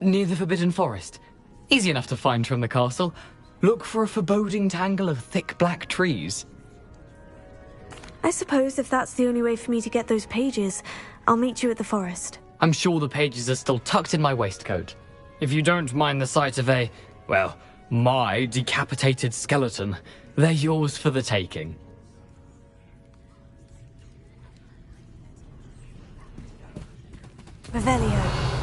Near the Forbidden Forest. Easy enough to find from the castle. Look for a foreboding tangle of thick black trees. I suppose if that's the only way for me to get those pages, I'll meet you at the forest. I'm sure the pages are still tucked in my waistcoat. If you don't mind the sight of my decapitated skeleton, they're yours for the taking. Revelio.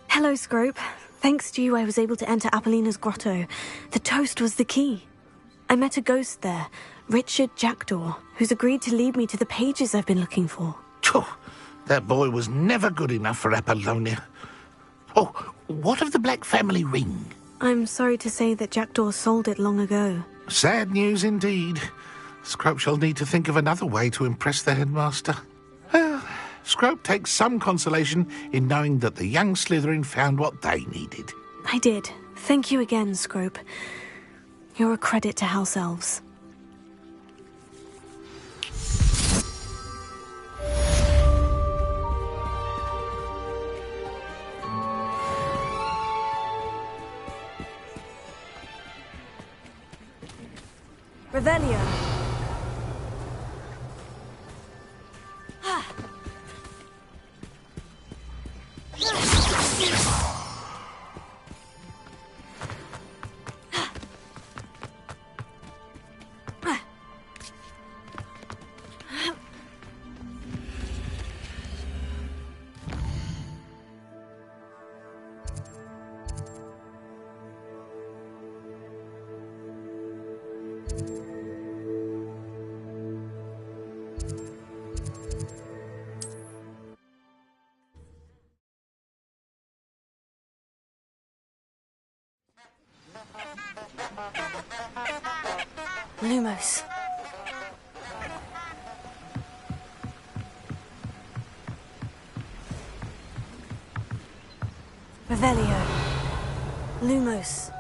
Hello, Scrope. Thanks to you, I was able to enter Apollina's grotto. The toast was the key. I met a ghost there, Richard Jackdaw, who's agreed to lead me to the pages I've been looking for. That boy was never good enough for Apollonia. Oh, what of the Black family ring? I'm sorry to say that Jackdaw sold it long ago. Sad news indeed. Scrope shall need to think of another way to impress the headmaster. Well, Scrope takes some consolation in knowing that the young Slytherin found what they needed. I did. Thank you again, Scrope. You're a credit to House Elves. Revelio. Lumos. Revelio. Lumos.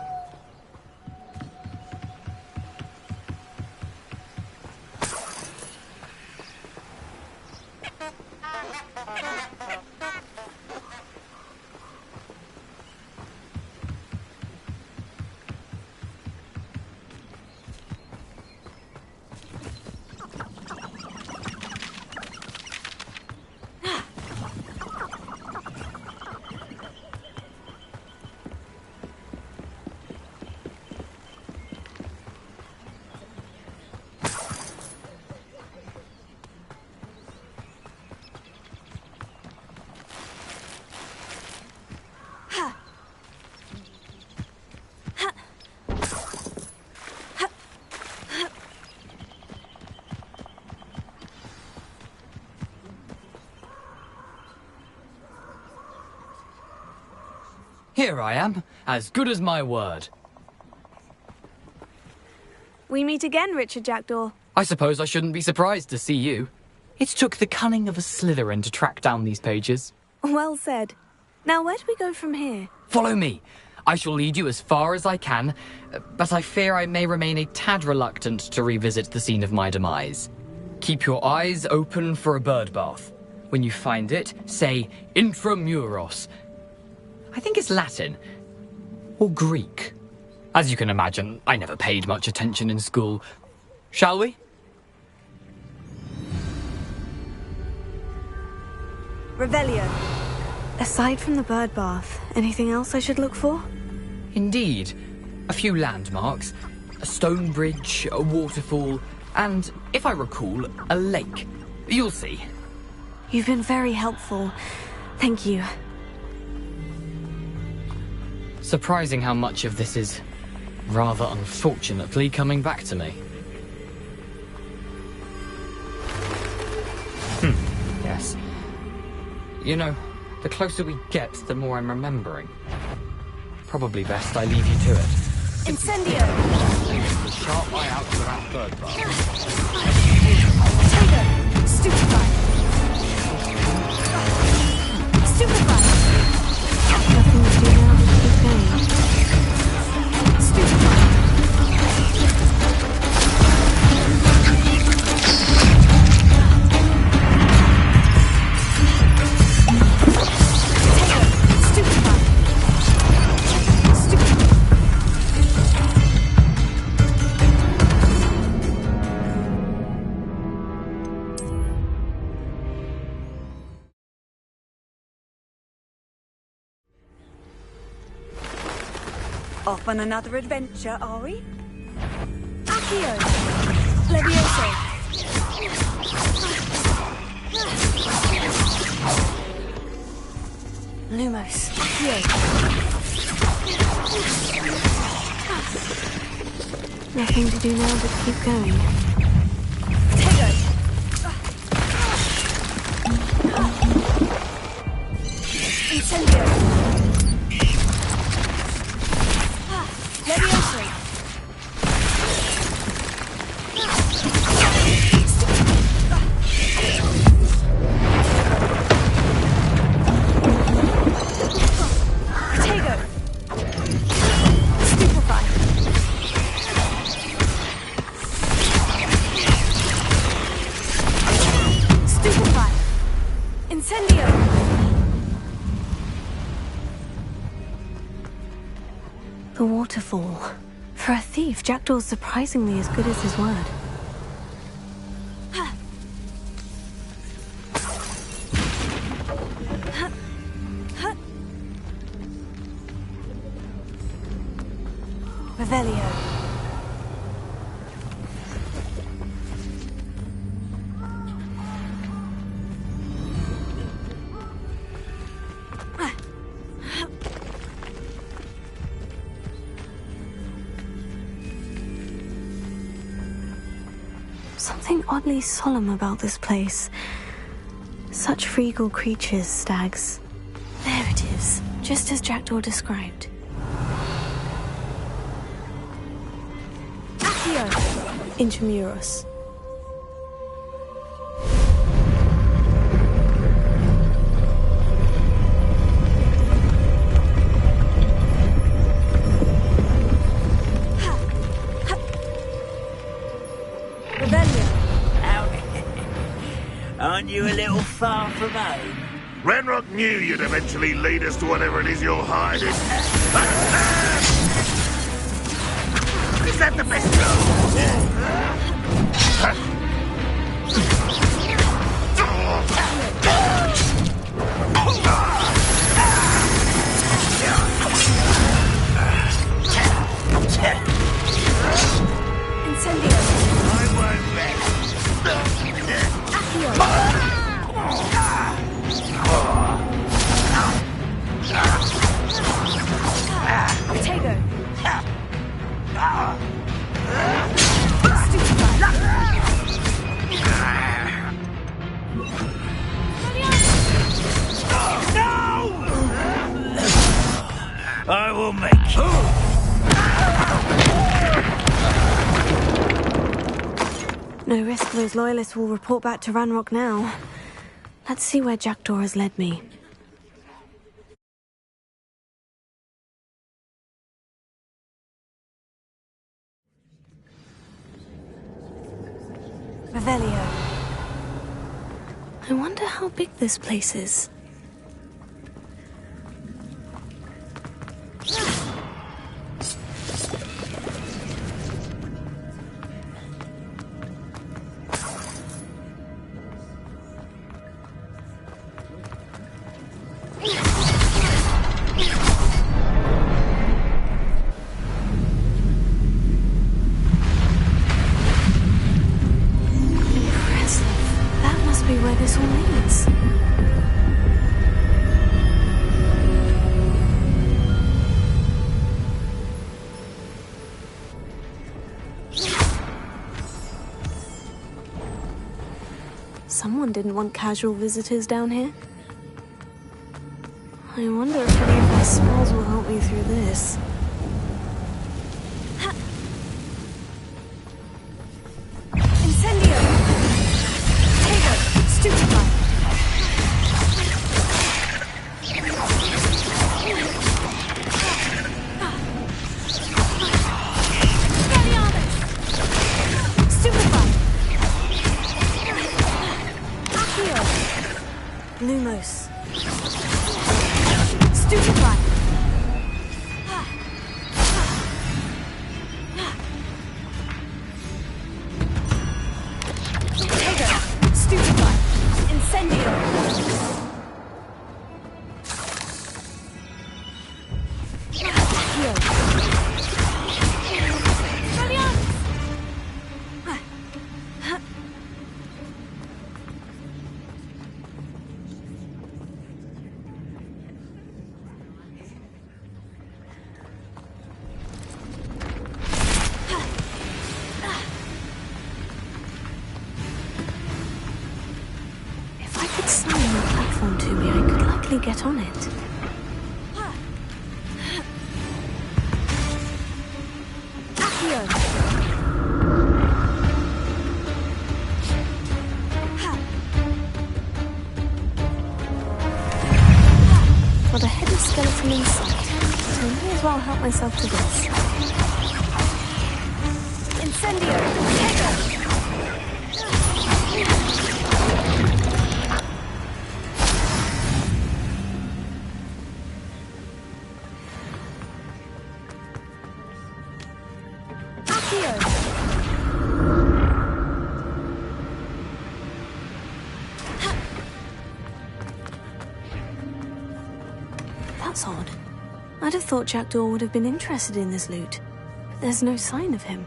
Here I am, as good as my word. We meet again, Richard Jackdaw. I suppose I shouldn't be surprised to see you. It took the cunning of a Slytherin to track down these pages. Well said. Now, where do we go from here? Follow me. I shall lead you as far as I can, but I fear I may remain a tad reluctant to revisit the scene of my demise. Keep your eyes open for a bird bath. When you find it, say Intramuros. I think it's Latin. Or Greek. As you can imagine, I never paid much attention in school. Shall we? Revelio. Aside from the bird bath, anything else I should look for? Indeed. A few landmarks, a stone bridge, a waterfall, and, if I recall, a lake. You'll see. You've been very helpful. Thank you. Surprising how much of this is, rather unfortunately, coming back to me. Yes. You know, the closer we get, the more I'm remembering. Probably best I leave you to it. Incendio! The sharp eye out for that bird bath. Potato! Stupefy! Stupefy! Nothing to do now but keep going. Stupefy! Off on another adventure, are we? Accio! Levioso! Lumos. Accio! Nothing to do now but keep going. Potato! Incendio! Levioso! Potato! Stupefy! Stupefy! Incendio! The waterfall. For a thief, Jackdaw's surprisingly as good as his word. Revelio. Something oddly solemn about this place. Such regal creatures, stags. There it is, just as Jackdaw described. Accio! Intramuros. Aren't you a little far from home? Ranrock knew you'd eventually lead us to whatever it is you're hiding. Is that the best Incendio! I won't rest. Potato! I will make you. No risk those loyalists will report back to Ranrock now. Let's see where Jackdaw has led me. Revelio. I wonder how big this place is. Impressive. That must be where this all leads. Someone didn't want casual visitors down here. I wonder if any of my spells will help me through this. Incendio! Potato! Stupefy! Expelliarmus! Stupefy! Accio! Lumos. Stupefy! Potato! Stupefy! Incendio! Accio! Expelliarmus! If I could summon the platform to me, I could likely get on it. Accio! Got a heavy skeleton in sight, so I may as well help myself to this. Incendio! Potato! Accio! That's odd. I'd have thought Jackdaw would have been interested in this loot, but there's no sign of him.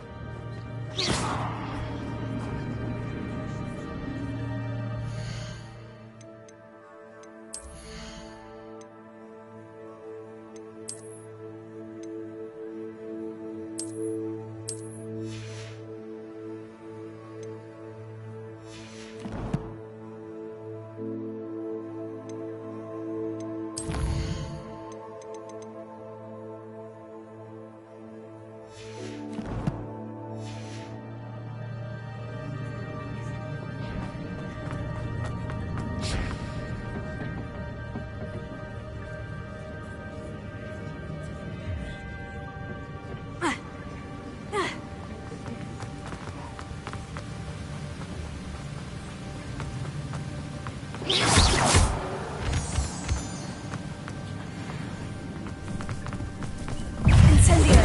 Incendio!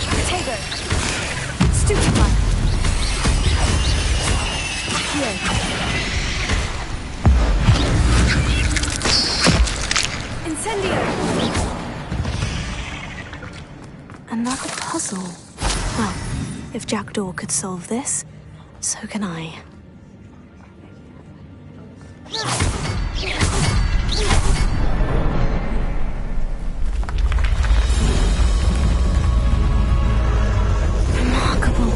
Potato! Stupefy! Accio! Incendio! Another puzzle. Well, if Jackdaw could solve this, so can I. Remarkable.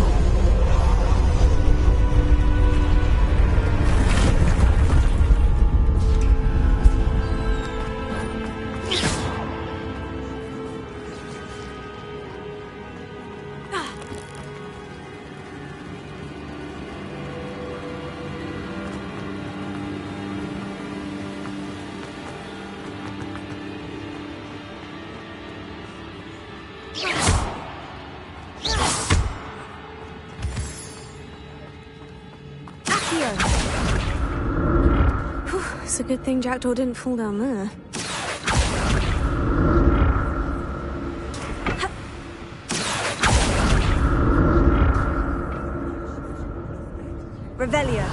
Whew, it's a good thing Jackdaw didn't fall down there. Revelio!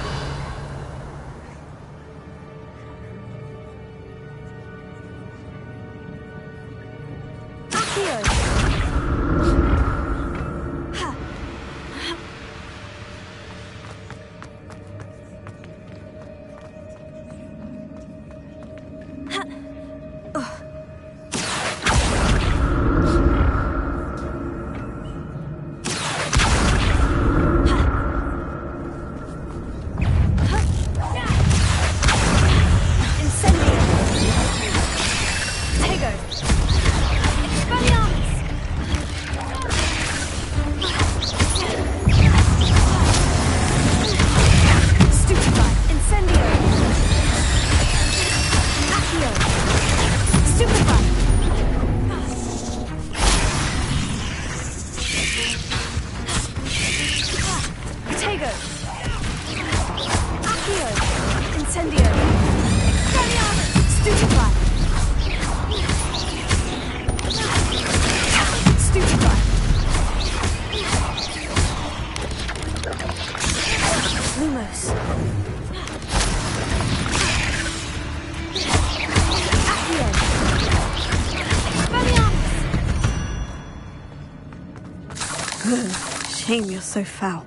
Protego! Expelliarmus! Stupefy! Incendio! Accio! Stupefy! Protego! Accio! Incendio! Expelliarmus! Stupefy! Stupefy! Lumos! Accio! Expelliarmus! Shame you're so foul.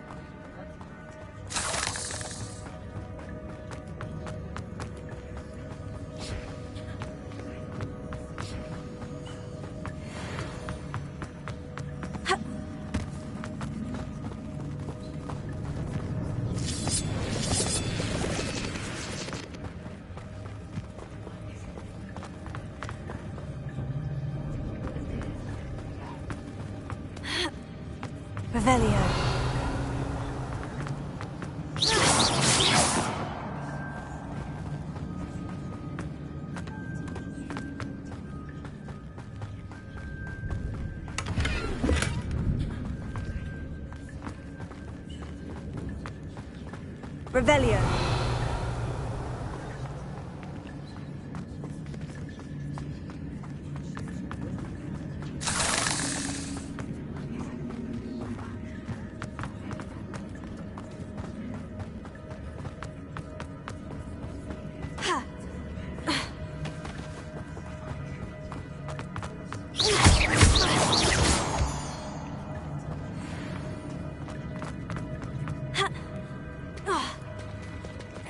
Revelio. Revelio.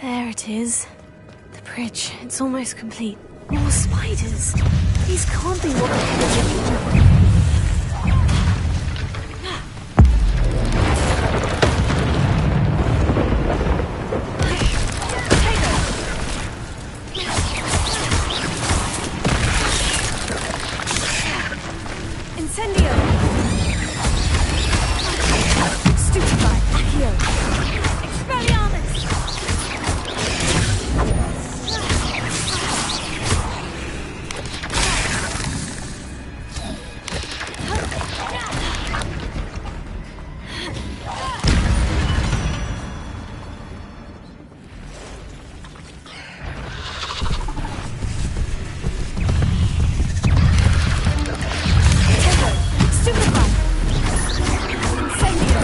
There it is. The bridge. It's almost complete. More spiders. These can't be what the hell are doing. Incendio! Stupefy! Accio! Expelliarmus! Stupefy! Incendio!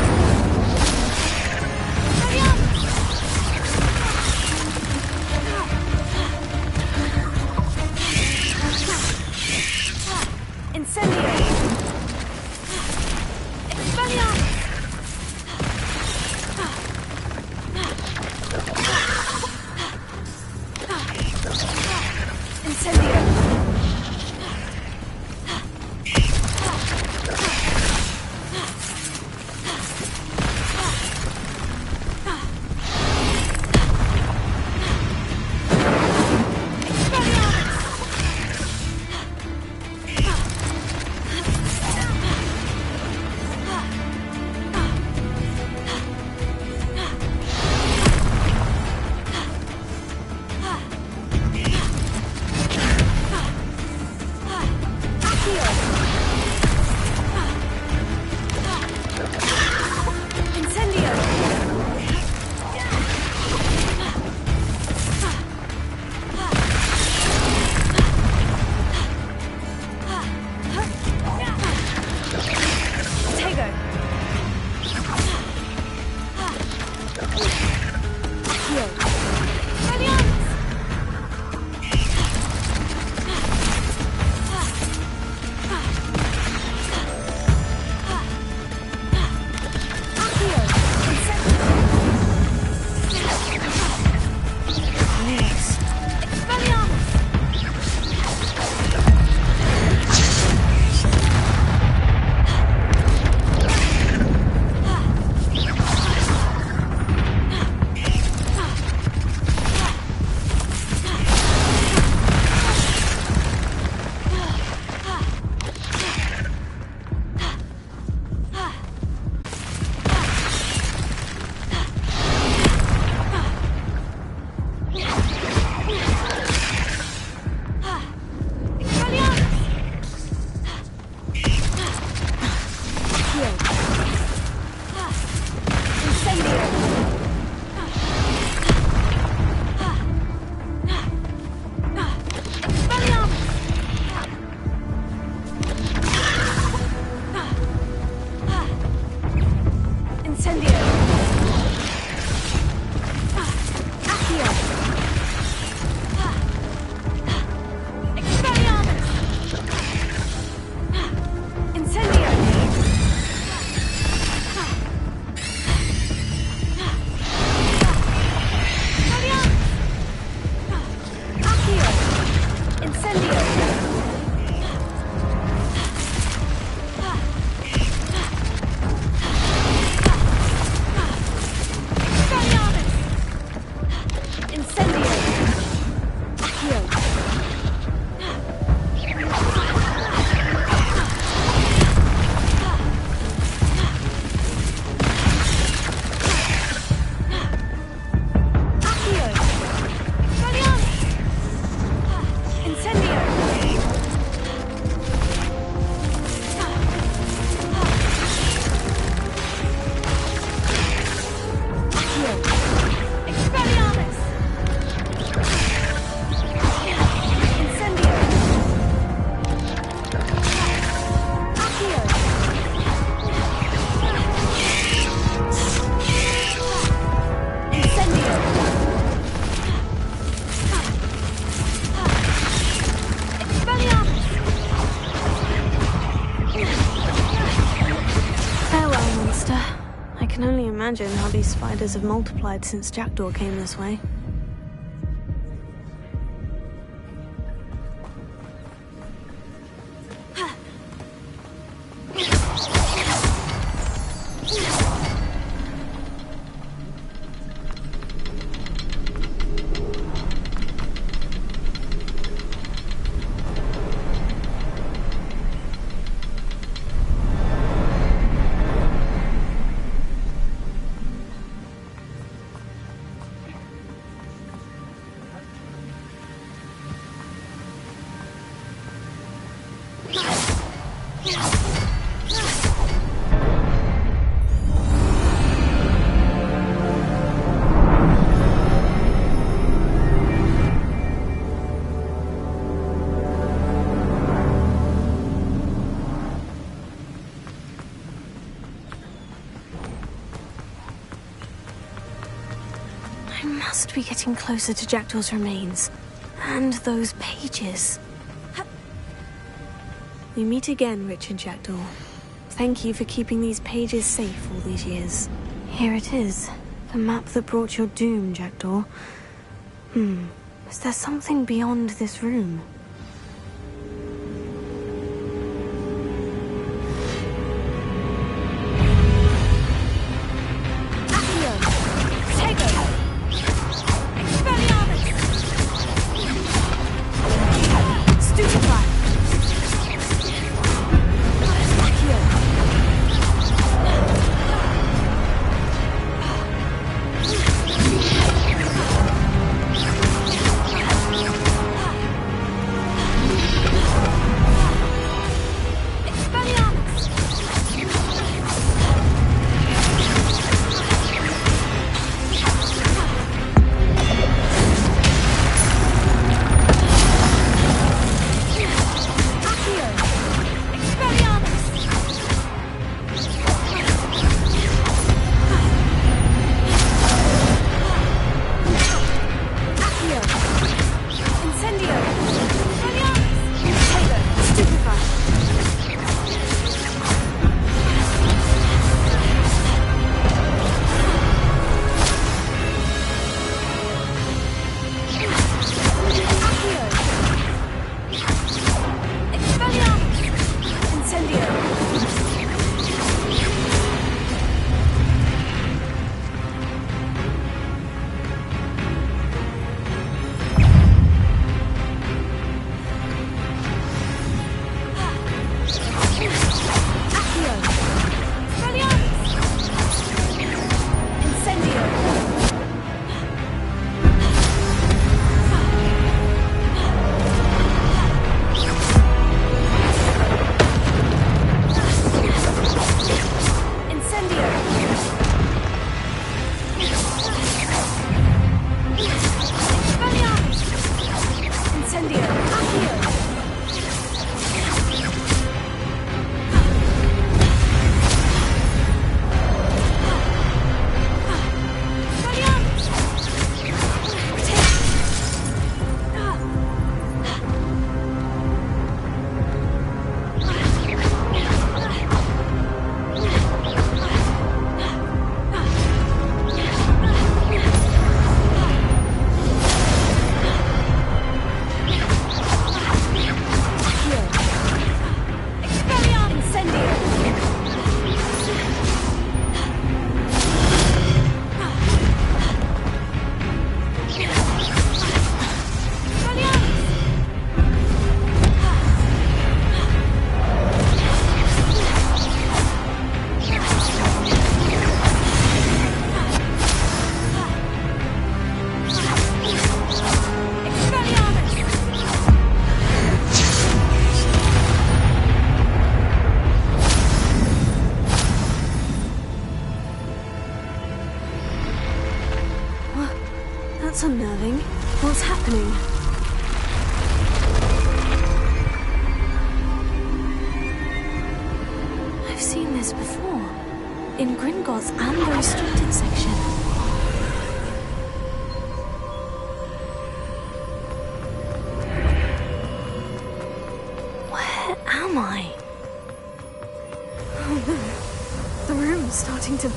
Expelliarmus! Incendio! Expelliarmus! Incendio! Expelliarmus! imagine how these spiders have multiplied since Jackdaw came this way. I must be getting closer to Jackdaw's remains. And those pages. We meet again, Richard Jackdaw. Thank you for keeping these pages safe all these years. Here it is. The map that brought your doom, Jackdaw. Is there something beyond this room? That's unnerving. What's happening? I've seen this before. In Gringotts and the restricted section. Where am I? Oh no. The room's starting to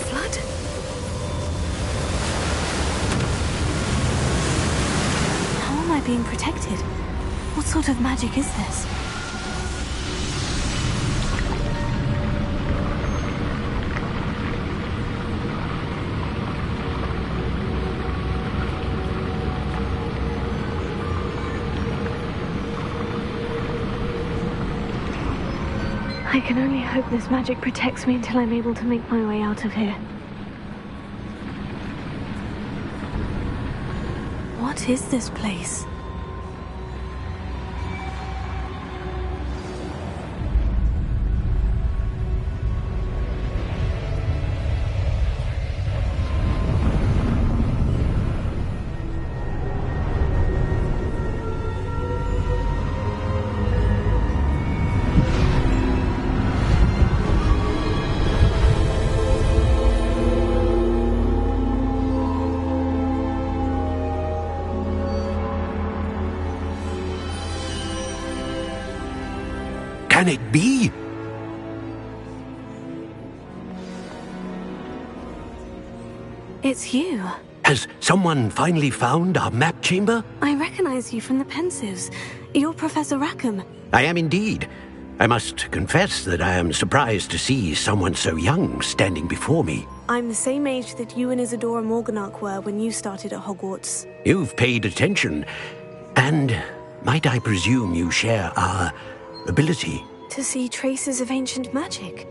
flood? How am I being protected? What sort of magic is this? I can only hope this magic protects me until I'm able to make my way out of here. What is this place? Can it be? It's you. Has someone finally found our map chamber? I recognize you from the Pensives. You're Professor Rackham. I am indeed. I must confess that I am surprised to see someone so young standing before me. I'm the same age that you and Isadora Morganach were when you started at Hogwarts. You've paid attention. And might I presume you share our ability? To see traces of ancient magic?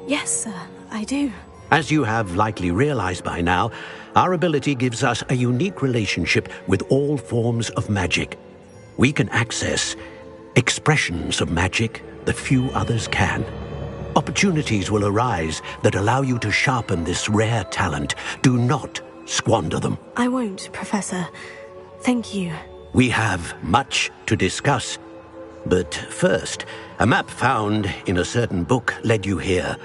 Yes, sir, I do. As you have likely realized by now, our ability gives us a unique relationship with all forms of magic. We can access expressions of magic that few others can. Opportunities will arise that allow you to sharpen this rare talent. Do not squander them. I won't, Professor. Thank you. We have much to discuss. But first, a map found in a certain book led you here.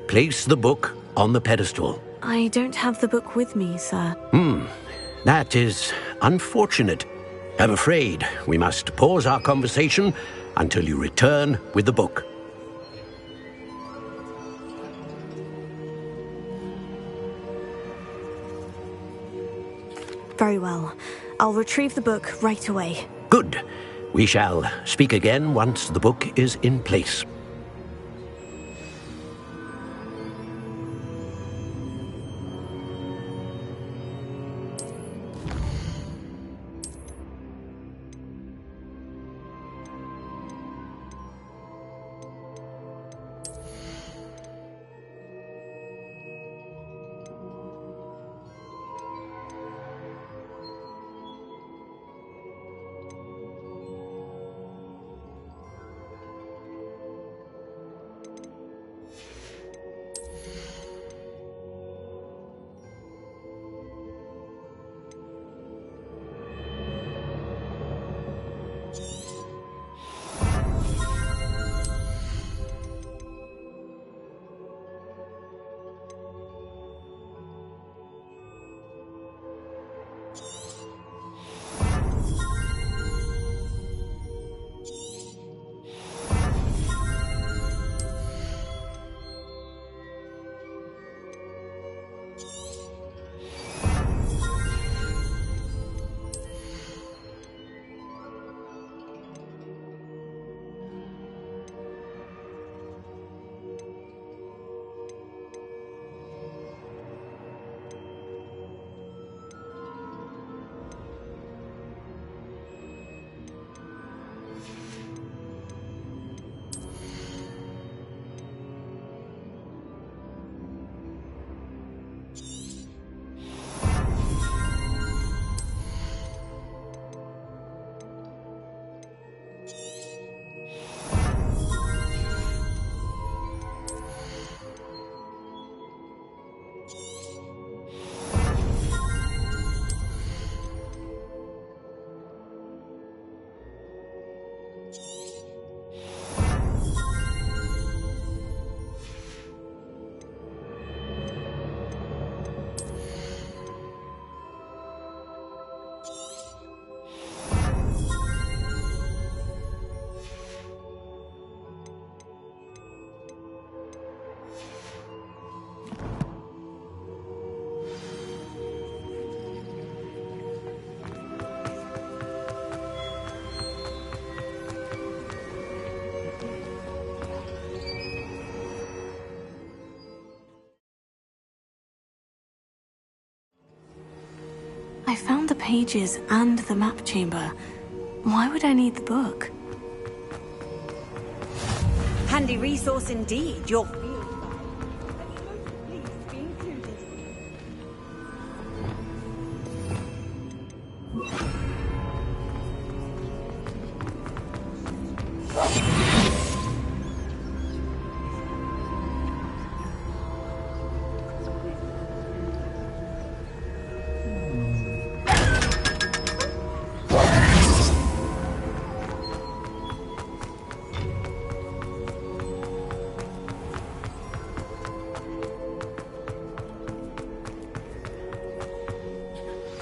Place the book on the pedestal. I don't have the book with me, sir. That is unfortunate. I'm afraid we must pause our conversation until you return with the book. Very well. I'll retrieve the book right away. Good. We shall speak again once the book is in place. I found the pages and the map chamber. Why would I need the book? Handy resource indeed. Your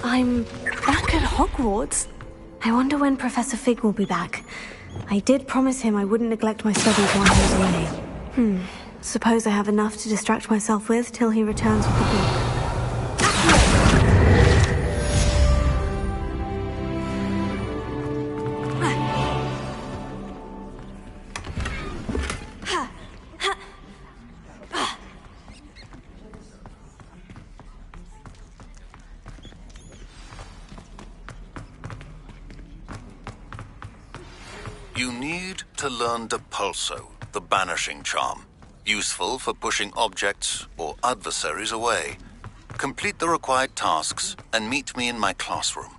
I'm back at Hogwarts. I wonder when Professor Fig will be back. I did promise him I wouldn't neglect my studies while he was away. Suppose I have enough to distract myself with till he returns with the book. You need to learn Depulso, the banishing charm. Useful for pushing objects or adversaries away. Complete the required tasks and meet me in my classroom.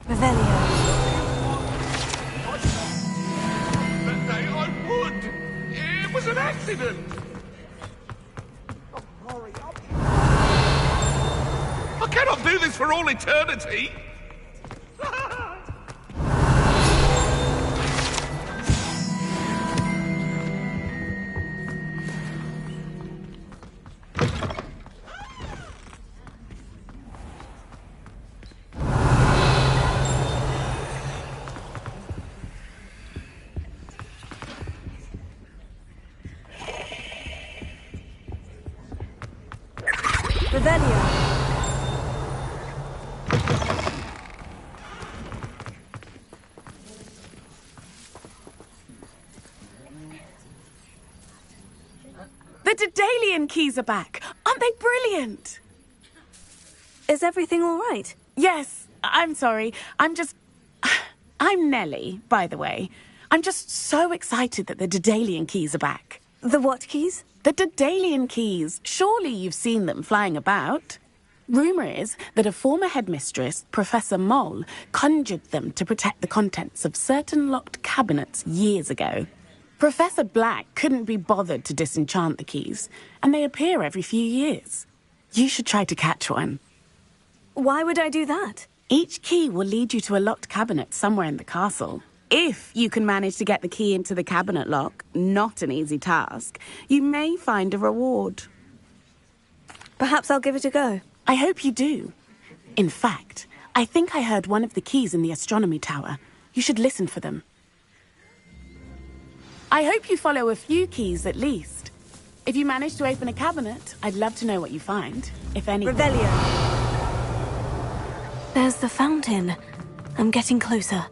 Revelio. That day I would. It was an accident. I cannot do this for all eternity. Revelio. The Daedalian keys are back. Aren't they brilliant? Is everything all right? Yes, I'm sorry. I'm Nellie, by the way. I'm just so excited that the Daedalian keys are back. The what keys? The Daedalian keys. Surely you've seen them flying about. Rumour is that a former headmistress, Professor Moll, conjured them to protect the contents of certain locked cabinets years ago. Professor Black couldn't be bothered to disenchant the keys, and they appear every few years. You should try to catch one. Why would I do that? Each key will lead you to a locked cabinet somewhere in the castle. If you can manage to get the key into the cabinet lock, not an easy task, you may find a reward. Perhaps I'll give it a go. I hope you do. In fact, I think I heard one of the keys in the astronomy tower. You should listen for them. I hope you follow a few keys at least. If you manage to open a cabinet, I'd love to know what you find, if any. Revelio. There's the fountain. I'm getting closer.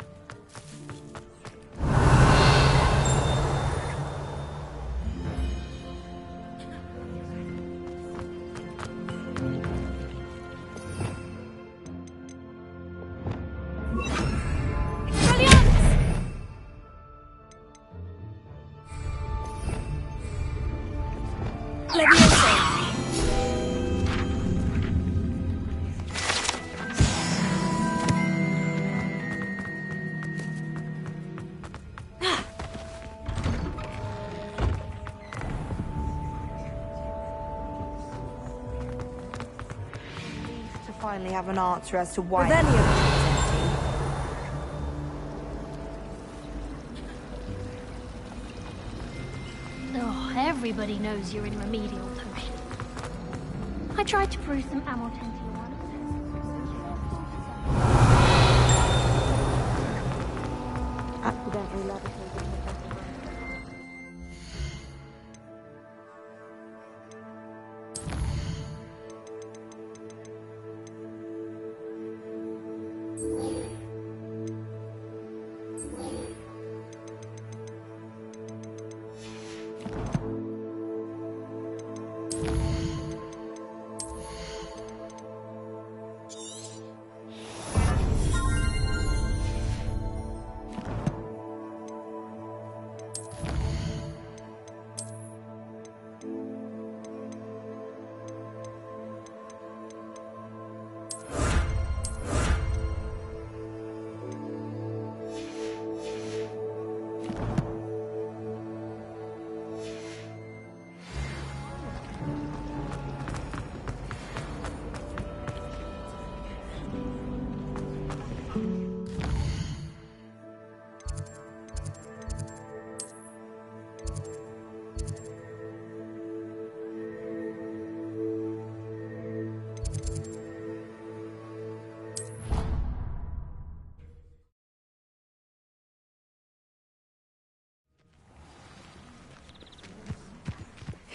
Finally have an answer as to why. Oh, everybody knows you're in remedial potion. I tried to brew some amortentia once. Accidentally levitated.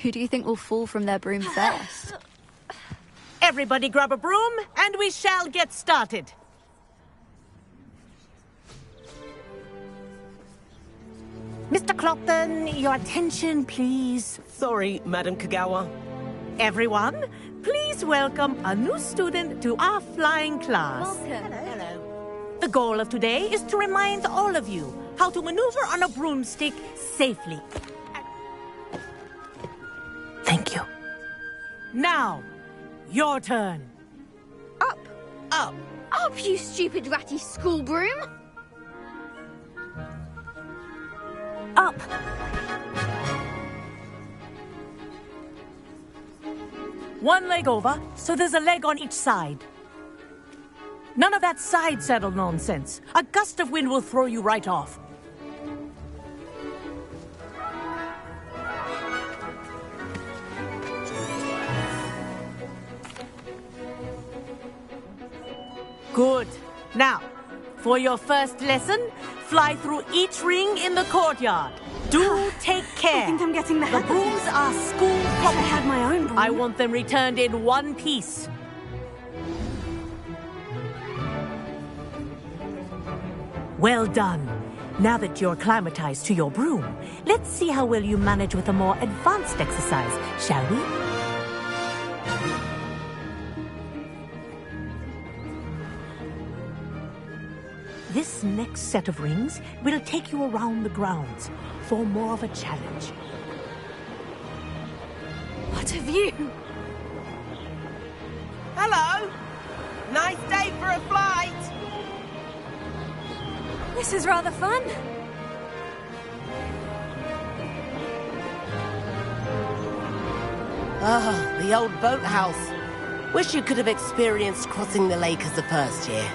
Who do you think will fall from their broom first? Everybody grab a broom, and we shall get started. Mr. Clopton, your attention, please. Sorry, Madam Kagawa. Everyone, please welcome a new student to our flying class. Welcome. Hello. The goal of today is to remind all of you how to maneuver on a broomstick safely. Thank you. Now, your turn. Up. Up. Up, you stupid ratty school broom. Up. One leg over, so there's a leg on each side. None of that side saddle nonsense. A gust of wind will throw you right off. Good. Now, for your first lesson, fly through each ring in the courtyard. Do take care. I think I'm getting the hang of brooms this. are school property. I had my own broom. I want them returned in one piece. Well done. Now that you're acclimatized to your broom, let's see how well you manage with a more advanced exercise, shall we? This next set of rings will take you around the grounds for more of a challenge. What a view! Hello! Nice day for a flight! This is rather fun. Ah, the old boathouse. Wish you could have experienced crossing the lake as the first year.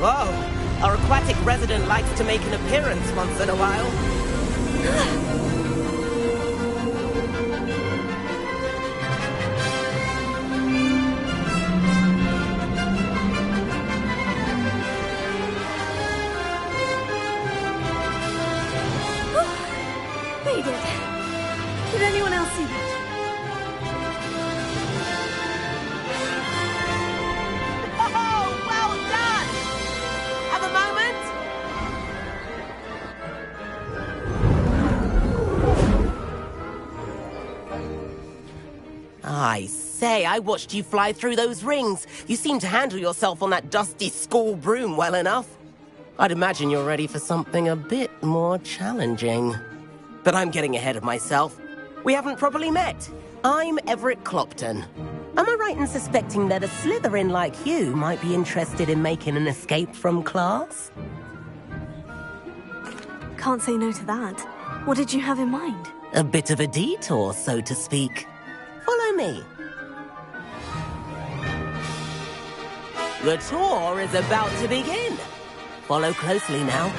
Whoa! Our aquatic resident likes to make an appearance once in a while. They did. Did anyone else see that? Oh, well done! Have a moment? I say, I watched you fly through those rings. You seem to handle yourself on that dusty school broom well enough. I'd imagine you're ready for something a bit more challenging. But I'm getting ahead of myself. We haven't properly met. I'm Everett Clopton. Am I right in suspecting that a Slytherin like you might be interested in making an escape from class? Can't say no to that. What did you have in mind? A bit of a detour, so to speak. Follow me. The tour is about to begin. Follow closely now.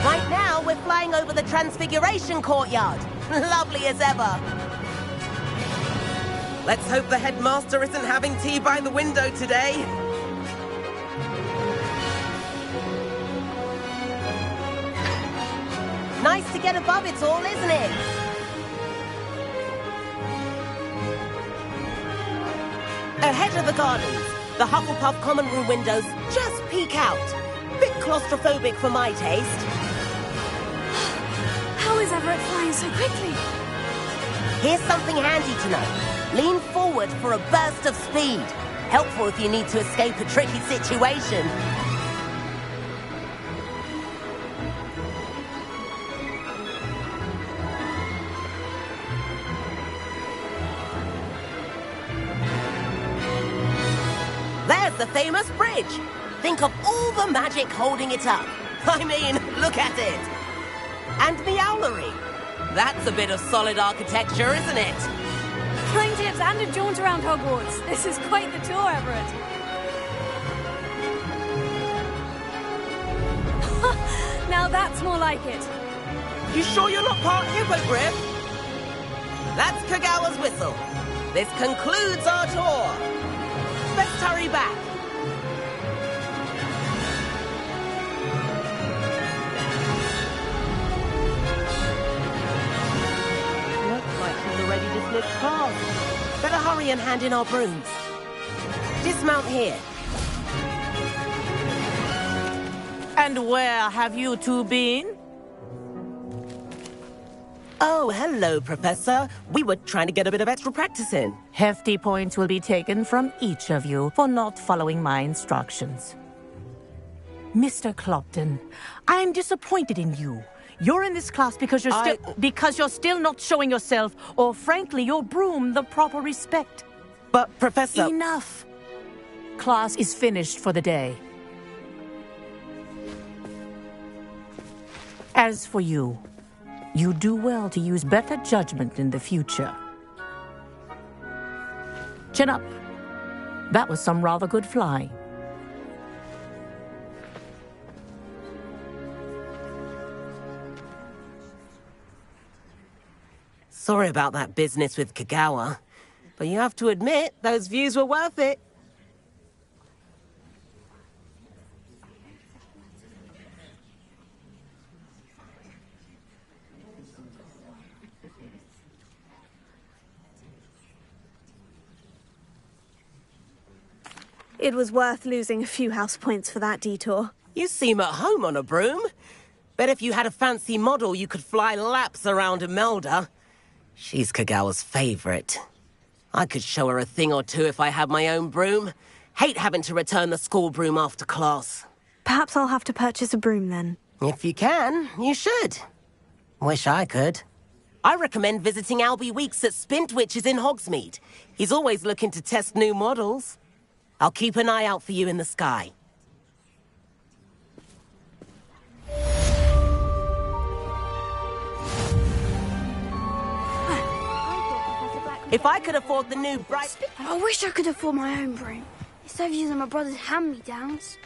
Right now, we're flying over the Transfiguration Courtyard. Lovely as ever. Let's hope the headmaster isn't having tea by the window today. Nice to get above it all, isn't it? Ahead of the gardens, the Hufflepuff common room windows just peek out. Bit claustrophobic for my taste. How is Everett flying so quickly? Here's something handy to know. Lean forward for a burst of speed. Helpful if you need to escape a tricky situation. There's the famous bridge. Think of all the magic holding it up. I mean, look at it. And the owlery. That's a bit of solid architecture, isn't it? Flying tips and a jaunt around Hogwarts. This is quite the tour, Everett. Now that's more like it. You sure you're not part hippogriff? That's Kagawa's whistle. This concludes our tour. Let's hurry back. Looks like he's already dismissed class. Better hurry and hand in our brooms. Dismount here. And where have you two been? Oh, hello, Professor. We were trying to get a bit of extra practice in. Hefty points will be taken from each of you for not following my instructions. Mr. Clopton, I'm disappointed in you. You're in this class because you're still not showing yourself, or frankly, your broom the proper respect. But, Professor... Enough. Class is finished for the day. As for you, you do well to use better judgment in the future. Chin up. That was some rather good flying. Sorry about that business with Kagawa, but you have to admit, those views were worth it. It was worth losing a few house points for that detour. You seem at home on a broom. Bet if you had a fancy model, you could fly laps around Imelda. She's Kagawa's favorite. I could show her a thing or two if I had my own broom. Hate having to return the school broom after class. Perhaps I'll have to purchase a broom then. If you can, you should. Wish I could. I recommend visiting Albie Weeks at Spintwitches in Hogsmeade. He's always looking to test new models. I'll keep an eye out for you in the sky. If I could afford the new bright... I wish I could afford my own broom. Instead of using my brother's hand-me-downs.